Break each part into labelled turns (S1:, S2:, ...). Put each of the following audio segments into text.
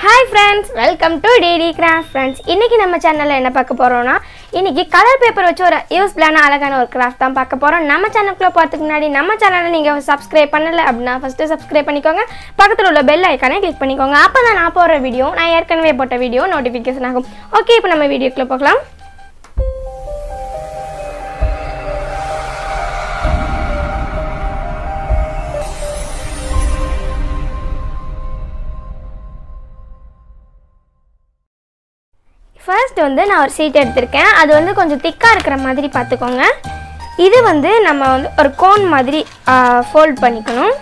S1: Hi friends, welcome to DD Craft friends. இன்னைக்கு நம்ம சேனல்ல என்ன பார்க்க போறோம்னா இன்னைக்கு கலர் பேப்பர் வச்சு ஒரு யூஸ்ஃபுல்லான அழகான ஒரு கிராஃப்ட் தான் பார்க்க போறோம். நம்ம சேனலுக்குள்ள போறதுக்கு முன்னாடி நம்ம சேனலை நீங்க Subscribe பண்ணல அப்படினா ஃபர்ஸ்ட் Subscribe பண்ணிக்கோங்க. பக்கத்துல உள்ள பெல் ஐகானை கிளிக் பண்ணிக்கோங்க. அப்பதான் நான் போற வீடியோ நான் ஏற்கனவே போட்ட வீடியோ நோட்டிஃபிகேஷன் ஆகும். ஓகே, இப்போ நம்ம வீடியோக்குள்ள போகலாம். First வந்து நான் ஒரு சீட் எடுத்துர்க்கேன். அது வந்து கொஞ்சம் திக்கா இருக்கிற மாதிரி பாத்துக்கோங்க. இது வந்து நம்ம வந்து ஒரு கோன் மாதிரி ஃபோல்ட் பண்ணிக்கணும்.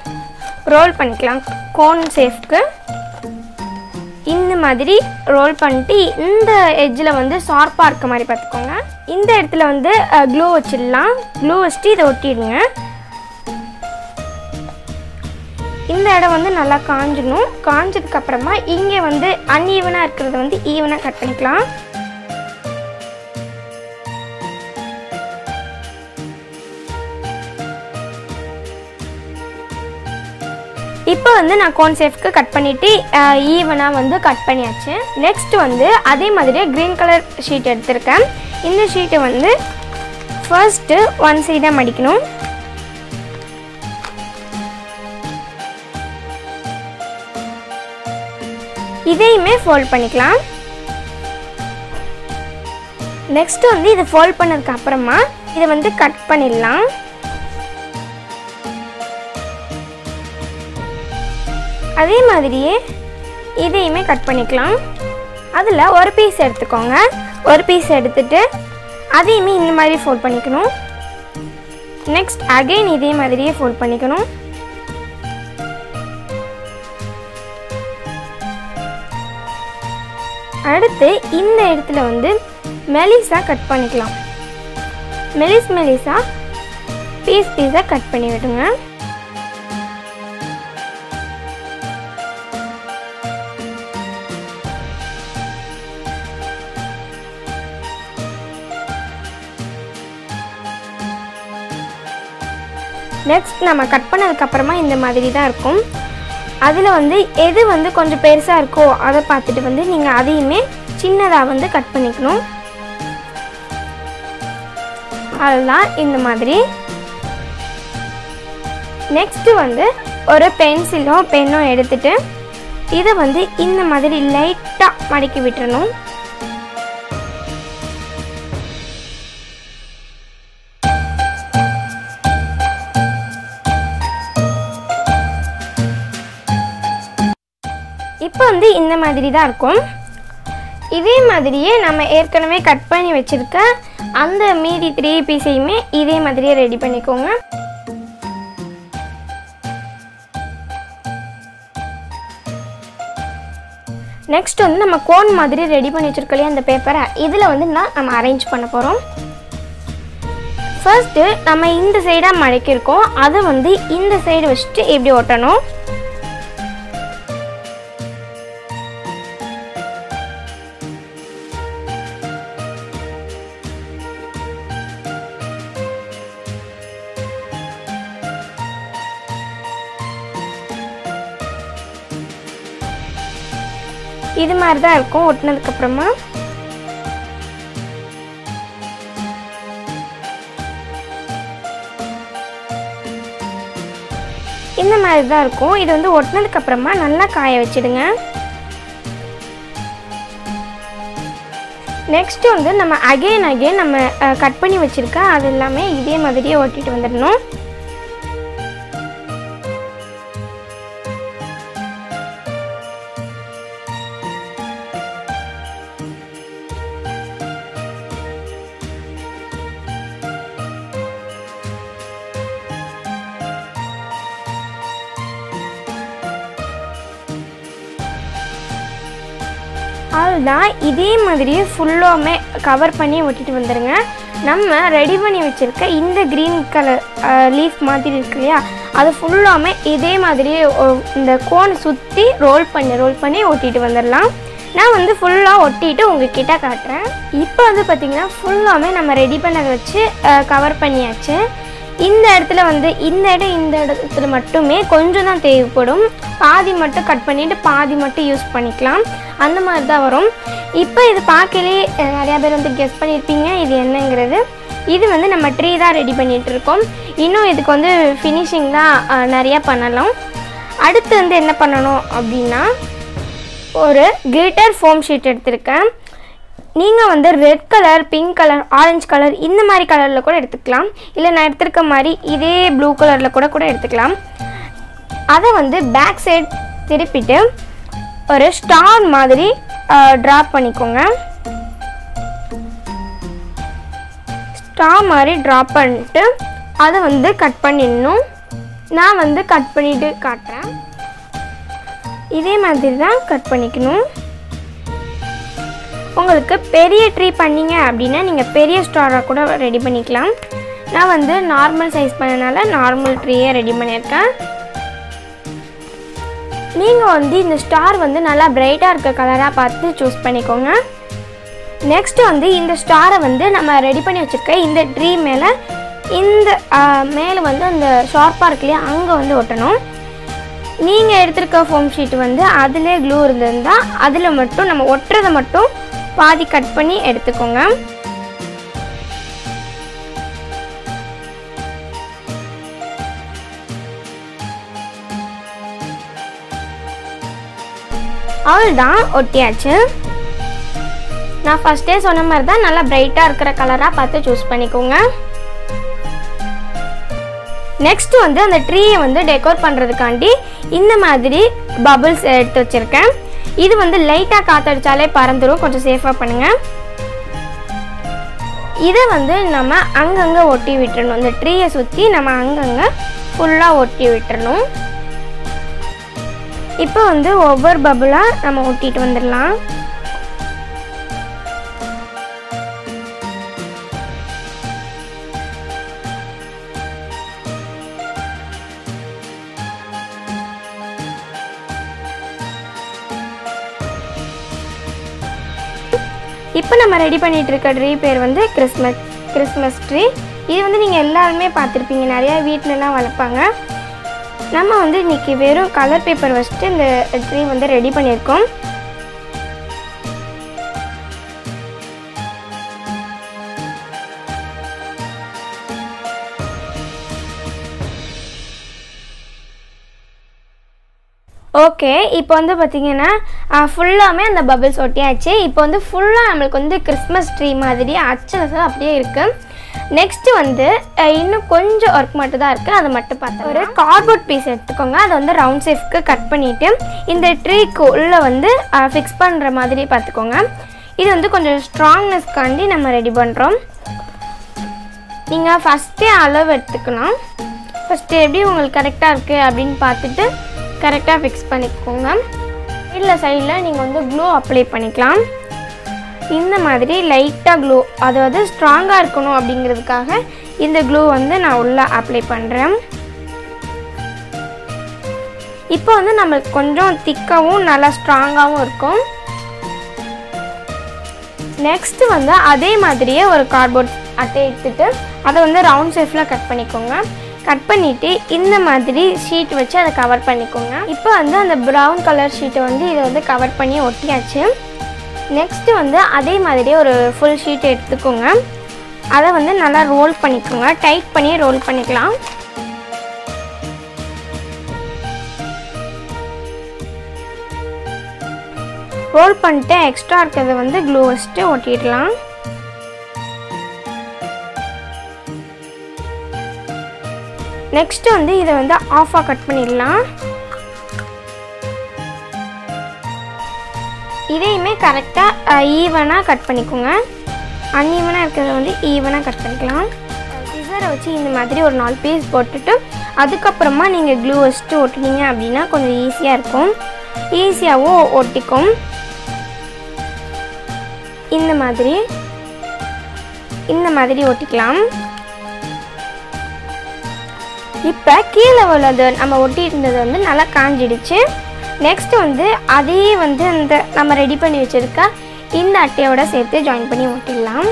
S1: ரோல் பண்ணிக்கலாம் கோன் ஷேப்க்கு. இந்த மாதிரி ரோல் பண்ணிட்டு இந்த எட்ஜ்ல வந்து ஷார்ப்பா இருக்க மாதிரி பாத்துக்கோங்க. இந்த இடத்துல வந்து க்ளூ வச்சிடலாம். க்ளூ வச்சிட்டு இத ஒட்டிடுங்க. இந்த இடம் வந்து நல்லா காஞ்சணும். காஞ்சதுக்கு அப்புறமா இங்க வந்து அன்ஈவனா இருக்குறது வந்து ஈவனா கட் பண்ணிக்கலாம். இப்போ வந்து நான் கோன் ஷேப்க்கு கட் பண்ணிட்டு ஈவனா வந்து கட் பண்ணியாச்சு. நெக்ஸ்ட் வந்து அதே மாதிரியே green கலர் ஷீட் எடுத்துர்க்கேன். இந்த ஷீட்டை வந்து ஃபர்ஸ்ட் ஒன் சைடா மடிக்கணும். இதையுமே ஃபோல்ட் பண்ணிக்கலாம். நெக்ஸ்ட் வந்து இத ஃபோல்ட் பண்ணதுக்கு அப்புறமா இத வந்து கட் பண்ணிடலாம். அதே மாதிரியே இதையுமே கட் பண்ணிக்கலாம். அதுல ஒரு பீஸ் எடுத்துக்கோங்க. ஒரு பீஸ் எடுத்துட்டு அதையுமே இந்த மாதிரி ஃபோல்ட் பண்ணிக்கணும். நெக்ஸ்ட் அகைன் இதே மாதிரியே ஃபோல்ட் பண்ணிக்கணும். அடுத்து இந்த இடத்துல வந்து மெலிசா கட் பண்ணிக்கலாம். மெலிசா பீஸா கட் பண்ணி விடுங்க. நெக்ஸ்ட் நம்ம கட் பண்ணதுக்கு அப்புறமா இந்த மாதிரி தான் இருக்கும். அதில் வந்து எது வந்து கொஞ்சம் பெருசாக இருக்கோ அதை பார்த்துட்டு வந்து நீங்கள் அதையுமே சின்னதாக வந்து கட் பண்ணிக்கணும். அதுதான் இந்த மாதிரி. நெக்ஸ்ட்டு வந்து ஒரு பென்சிலோ பென்னோ எடுத்துட்டு இதை வந்து இந்த மாதிரி லைட்டாக மடக்கி விட்டுறணும். இப்போ வந்து இந்த மாதிரி தான் இருக்கும். இதே மாதிரியே நம்ம ஏற்கனவே கட் பண்ணி வச்சிருக்க அந்த மீதி 3 பீஸையுமே இதே மாதிரியே ரெடி பண்ணிக்கோங்க. நெக்ஸ்ட் வந்து நம்ம கோன் மாதிரி ரெடி பண்ணி வச்சிருக்கோம் அந்த பேப்பரை இதில் வந்து நம்ம அரேஞ்ச் பண்ண போகிறோம். ஃபர்ஸ்ட்டு நம்ம இந்த சைடாக மடக்கியிருக்கோம். அதை வந்து இந்த சைடு வச்சுட்டு எப்படி ஒட்டணும். இது மாதிரி தான் இருக்கும் ஒட்டினதுக்கு அப்புறமா. இந்த மாதிரி தான் இருக்கும். இது வந்து ஒட்டினதுக்கு அப்புறமா நல்லா காய வச்சிடுங்க. நெக்ஸ்ட் வந்து நம்ம அகைன் நம்ம கட் பண்ணி வச்சிருக்க அது எல்லாமே இதே மாதிரியே ஒட்டிட்டு வந்துடணும். அதுதான் இதே மாதிரியே ஃபுல்லாமே கவர் பண்ணி ஒட்டிட்டு வந்துடுங்க. நம்ம ரெடி பண்ணி வச்சுருக்க இந்த க்ரீன் கலர் லீஃப் மாதிரி இருக்கு இல்லையா அது ஃபுல்லாமே இதே மாதிரியே இந்த கோன் சுற்றி ரோல் பண்ணி ஒட்டிட்டு வந்துடலாம். நான் வந்து ஃபுல்லாக ஒட்டிட்டு உங்ககிட்ட காட்டுறேன். இப்போ வந்து பார்த்திங்கன்னா ஃபுல்லாமே நம்ம ரெடி பண்ணதை வச்சு கவர் பண்ணியாச்சு. இந்த இடத்துல வந்து இந்த இடத்துல மட்டுமே கொஞ்சம் தான் தேவைப்படும். பாதி மட்டும் கட் பண்ணிவிட்டு பாதி மட்டும் யூஸ் பண்ணிக்கலாம். அந்த மாதிரி தான் வரும். இப்போ இது பார்க்கலே நிறையா பேர் வந்து கெஸ் பண்ணியிருப்பீங்க இது என்னங்கிறது. இது வந்து நம்ம ட்ரீ தான் ரெடி பண்ணிகிட்டு இருக்கோம். இன்னும் இதுக்கு வந்து ஃபினிஷிங் தான் நிறையா பண்ணலாம். அடுத்து வந்து என்ன பண்ணணும் அப்படின்னா, ஒரு கிளிட்டர் ஃபோம் ஷீட் எடுத்திருக்கேன். நீங்கள் வந்து red colour, pink colour, orange colour இந்த மாதிரி கலரில் கூட எடுத்துக்கலாம். இல்லை நான் எடுத்துருக்க மாதிரி இதே ப்ளூ கலரில் கூட எடுத்துக்கலாம். அதை வந்து பேக் சைட் திருப்பிட்டு ஒரு ஸ்டார் மாதிரி ட்ரா பண்ணிக்கோங்க. ஸ்டார் மாதிரி ட்ரா பண்ணிட்டு அதை வந்து கட் பண்ணிடணும். நான் வந்து கட் பண்ணிவிட்டு காட்டுறேன். இதே மாதிரி தான் கட் பண்ணிக்கணும். உங்களுக்கு பெரிய ட்ரீ பண்ணிங்க அப்படின்னா நீங்கள் பெரிய ஸ்டாராக கூட ரெடி பண்ணிக்கலாம். நான் வந்து நார்மல் சைஸ் பண்ணனால நார்மல் ட்ரீயை ரெடி பண்ணியிருக்கேன். நீங்கள் வந்து இந்த ஸ்டார் வந்து நல்லா பிரைட்டாக இருக்க கலராக பார்த்து சூஸ் பண்ணிக்கோங்க. நெக்ஸ்ட்டு வந்து இந்த ஸ்டாரை வந்து நம்ம ரெடி பண்ணி வச்சுருக்க இந்த ட்ரீ மேலே மேலே வந்து அந்த ஷார்ப்பாக இருக்கு இல்லையா அங்கே வந்து ஒட்டணும். நீங்கள் எடுத்துருக்க ஃபோம் ஷீட் வந்து அதிலே க்ளூ இருந்திருந்தால் அதில் மட்டும் நம்ம ஒட்டுறதை மட்டும் பாதி கட் பண்ணி எடுத்துக்கோங்க. அவ்வளோதான், ஒட்டியாச்சு. நான் ஃபஸ்ட்டே சொன்ன மாதிரி தான் நல்லா பிரைட்டாக இருக்கிற கலராக பார்த்து சூஸ் பண்ணிக்கோங்க. நெக்ஸ்ட் வந்து அந்த ட்ரீயை வந்து டெக்கோர் பண்ணுறதுக்காண்டி இந்த மாதிரி பபிள்ஸ் எடுத்து வச்சுருக்கேன். இது வந்து லைட்டாக காற்றடிச்சாலே பறந்துடும், கொஞ்சம் சேஃபாக பண்ணுங்கள். இதை வந்து நம்ம அங்கங்கே ஒட்டி விட்டுறணும். இந்த ட்ரீயை சுற்றி நம்ம அங்கங்கே ஃபுல்லாக ஒட்டி விட்டுறணும். இப்போ வந்து ஒவ்வொரு பபுளாக நம்ம ஒட்டிட்டு வந்துடலாம். இப்போ நம்ம ரெடி பண்ணிகிட்டு இருக்க ட்ரீ பேர் வந்து கிறிஸ்மஸ் ட்ரீ. இது வந்து நீங்கள் எல்லாருமே பார்த்துருப்பீங்க, நிறையா வீட்டிலலாம் வளர்ப்பாங்க. நம்ம வந்து இன்றைக்கி வெறும் கலர் பேப்பர் வச்சுட்டு இந்த ட்ரீ வந்து ரெடி பண்ணியிருக்கோம். ஓகே, இப்போ வந்து பார்த்திங்கன்னா ஃபுல்லாமே அந்த பபிள்ஸ் ஒட்டியாச்சு. இப்போ வந்து ஃபுல்லாக நம்மளுக்கு வந்து கிறிஸ்மஸ் ட்ரீ மாதிரி அச்சலசாக அப்படியே இருக்குது. நெக்ஸ்ட்டு வந்து இன்னும் கொஞ்சம் ஒர்க் மட்டும் தான் இருக்குது, அதை மட்டும் பார்த்தா ஒரு கார்ட்போர்ட் பீஸ் எடுத்துக்கோங்க. அதை வந்து ரவுண்ட் ஷேப்க்கு கட் பண்ணிவிட்டு இந்த ட்ரீக்கு உள்ளே வந்து ஃபிக்ஸ் பண்ணுற மாதிரி பார்த்துக்கோங்க. இது வந்து கொஞ்சம் ஸ்ட்ராங்னஸ்க்காண்டி நம்ம ரெடி பண்ணுறோம். நீங்கள் ஃபஸ்ட்டே அளவு எடுத்துக்கலாம். ஃபஸ்ட்டு எப்படி உங்களுக்கு கரெக்டாக இருக்குது அப்படின்னு பார்த்துட்டு கரெக்டாக ஃபிக்ஸ் பண்ணிக்கோங்க. சைடில் நீங்கள் வந்து க்ளூ அப்ளை பண்ணிக்கலாம். இந்த மாதிரி லைட்டாக க்ளூ, அதாவது ஸ்ட்ராங்காக இருக்கணும் அப்படிங்கிறதுக்காக இந்த க்ளூ வந்து நான் உள்ளே அப்ளை பண்ணுறேன். இப்போ வந்து நம்மளுக்கு கொஞ்சம் திக்காகவும் நல்லா ஸ்ட்ராங்காகவும் இருக்கும். நெக்ஸ்ட்டு வந்து அதே மாதிரியே ஒரு கார்ட்போர்ட் அட்டை எடுத்துகிட்டு அதை வந்து ரவுண்ட் ஷேப்பில் கட் பண்ணிக்கோங்க. கட் பண்ணிவிட்டு இந்த மாதிரி ஷீட் வச்சு அதை கவர் பண்ணிக்கோங்க. இப்போ வந்து அந்த ப்ரௌன் கலர் ஷீட்டை வந்து இதை வந்து கவர் பண்ணி ஒட்டியாச்சு. நெக்ஸ்ட்டு வந்து அதே மாதிரியே ஒரு ஃபுல் ஷீட் எடுத்துக்கோங்க. அதை வந்து நல்லா ரோல் பண்ணிக்கோங்க, டைட் பண்ணி ரோல் பண்ணிக்கலாம். ரோல் பண்ணிட்டு எக்ஸ்ட்ரா இருக்கிறத வந்து க்ளூ வச்சுட்டு ஒட்டிடலாம். நெக்ஸ்ட்டு வந்து இதை வந்து ஆஃபாக கட் பண்ணிடலாம். இதையுமே கரெக்டாக ஈவனாக கட் பண்ணிக்கோங்க. அன்ஈவனாக இருக்கிறத வந்து ஈவனாக கட் பண்ணிக்கலாம். சிசரை வச்சு இந்த மாதிரி ஒரு 4 பீஸ் போட்டுட்டு அதுக்கப்புறமா நீங்கள் க்ளூ வச்சுட்டு ஒட்டினீங்க அப்படின்னா கொஞ்சம் ஈஸியாக இருக்கும், ஈஸியாகவும் ஒட்டிக்கும். இந்த மாதிரி ஒட்டிக்கலாம். இப்போ கீழே உள்ளது நம்ம ஒட்டி இருந்தது வந்து நல்லா காஞ்சிடுச்சு. நெக்ஸ்ட்டு வந்து அதையே வந்து அந்த நம்ம ரெடி பண்ணி வச்சுருக்க இந்த அட்டையோட சேர்த்து ஜாயின் பண்ணி ஒட்டிடலாம்.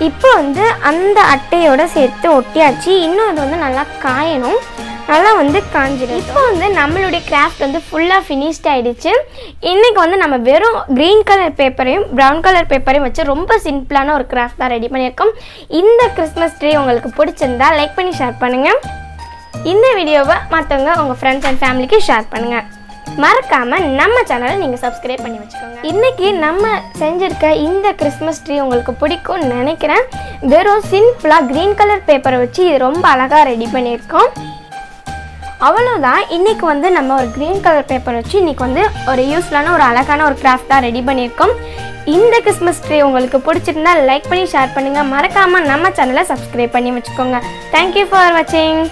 S1: இப்போ வந்து அந்த அட்டையோட சேர்த்து ஒட்டியாச்சு. இன்னும் அது வந்து நல்லா காயணும். நல்லா வந்து காஞ்சிடும். இப்போ வந்து நம்மளுடைய கிராஃப்ட் வந்து ஃபுல்லாக ஃபினிஷ்ட் ஆகிடுச்சு. இன்றைக்கி வந்து நம்ம வெறும் க்ரீன் கலர் பேப்பரையும் ப்ரௌன் கலர் பேப்பரையும் வச்சு ரொம்ப சிம்பிளான ஒரு கிராஃப்ட் தான் ரெடி பண்ணியிருக்கோம். இந்த கிறிஸ்மஸ் ட்ரீ உங்களுக்கு பிடிச்சிருந்தா லைக் பண்ணி ஷேர் பண்ணுங்கள். இந்த வீடியோவை மற்றவங்க உங்கள் ஃப்ரெண்ட்ஸ் அண்ட் ஃபேமிலிக்கு ஷேர் பண்ணுங்கள். மறக்காமல் நம்ம சேனலை நீங்கள் சப்ஸ்கிரைப் பண்ணி வச்சுக்கோங்க. இன்றைக்கி நம்ம செஞ்சுருக்க இந்த கிறிஸ்மஸ் ட்ரீ உங்களுக்கு பிடிக்கும்னு நினைக்கிறேன். வெறும் சிம்பிளாக க்ரீன் கலர் பேப்பரை வச்சு இது ரொம்ப அழகாக ரெடி பண்ணியிருக்கோம். அவ்வளோதான். இன்றைக்கி வந்து நம்ம ஒரு க்ரீன் கலர் பேப்பர் வச்சு இன்றைக்கி வந்து ஒரு யூஸ்ஃபுல்லான ஒரு அழகான ஒரு கிராஃப்டாக ரெடி பண்ணியிருக்கோம். இந்த கிறிஸ்மஸ் ட்ரீ உங்களுக்கு பிடிச்சிருந்தா லைக் பண்ணி ஷேர் பண்ணுங்கள். மறக்காமல் நம்ம சேனலை சப்ஸ்கிரைப் பண்ணி வச்சுக்கோங்க. தேங்க்யூ ஃபார் வாட்சிங்.